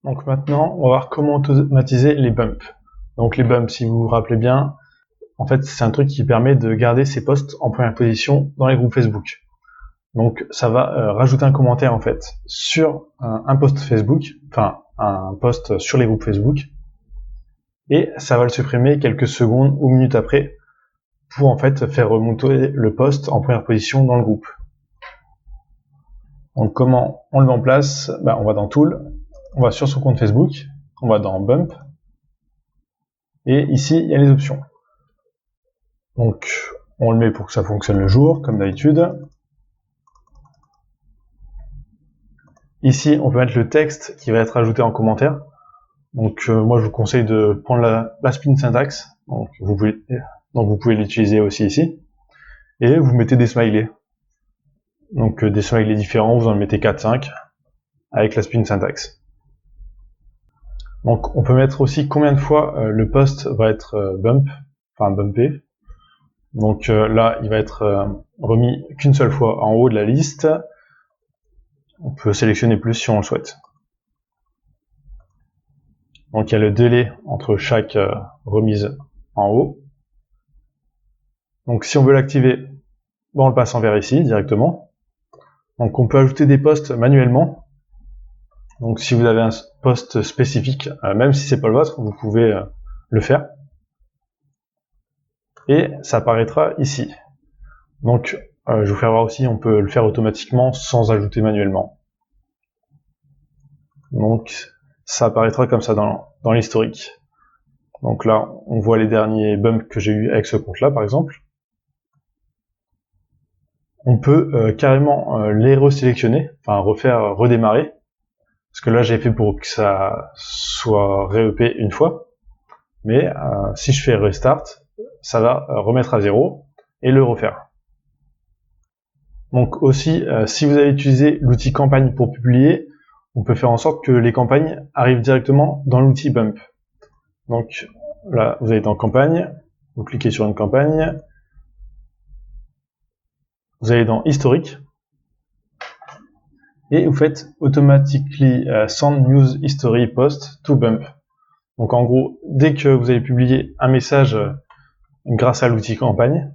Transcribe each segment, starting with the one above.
Donc maintenant, on va voir comment automatiser les bumps. Donc les bumps, si vous vous rappelez bien, en fait, c'est un truc qui permet de garder ses posts en première position dans les groupes Facebook. Donc ça va rajouter un commentaire en fait sur un post Facebook, enfin un post sur les groupes Facebook, et ça va le supprimer quelques secondes ou minutes après pour en fait faire remonter le post en première position dans le groupe. Donc comment on le met en place? On va dans Tool, on va sur son compte Facebook, on va dans Bump, et ici il y a les options. Donc on le met pour que ça fonctionne le jour, comme d'habitude. Ici on peut mettre le texte qui va être ajouté en commentaire. Donc moi je vous conseille de prendre la spin syntax, donc vous pouvez l'utiliser aussi ici, et vous mettez des smileys. Donc des smileys différents, vous en mettez 4-5 avec la spin syntax. Donc on peut mettre aussi combien de fois le post va être bumpé. Donc là il va être remis qu'une seule fois en haut de la liste. On peut sélectionner plus si on le souhaite. Donc il y a le délai entre chaque remise en haut. Donc si on veut l'activer, on le passe en vert ici directement. Donc on peut ajouter des posts manuellement. Donc si vous avez un post spécifique, même si c'est pas le vôtre, vous pouvez le faire. Et ça apparaîtra ici. Donc je vous ferai voir aussi, on peut le faire automatiquement sans ajouter manuellement. Donc ça apparaîtra comme ça dans l'historique. Donc là, on voit les derniers bumps que j'ai eu avec ce compte-là, par exemple. On peut carrément les resélectionner, enfin redémarrer. Parce que là, j'ai fait pour que ça soit ré-EP une fois. Mais si je fais restart, ça va remettre à 0 et le refaire. Donc aussi, si vous avez utilisé l'outil campagne pour publier, on peut faire en sorte que les campagnes arrivent directement dans l'outil Bump. Donc là, vous allez dans campagne, vous cliquez sur une campagne, vous allez dans historique, et vous faites automatically send news history post to Bump. Donc en gros, dès que vous avez publié un message grâce à l'outil campagne,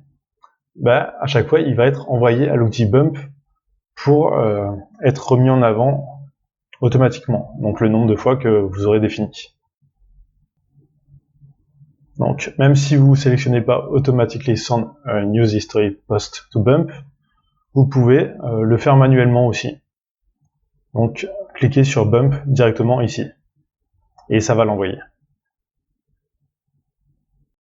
à chaque fois il va être envoyé à l'outil Bump pour être remis en avant automatiquement, donc le nombre de fois que vous aurez défini. Donc même si vous ne sélectionnez pas automatically send news history post to Bump, vous pouvez le faire manuellement aussi. Donc cliquez sur Bump directement ici et ça va l'envoyer.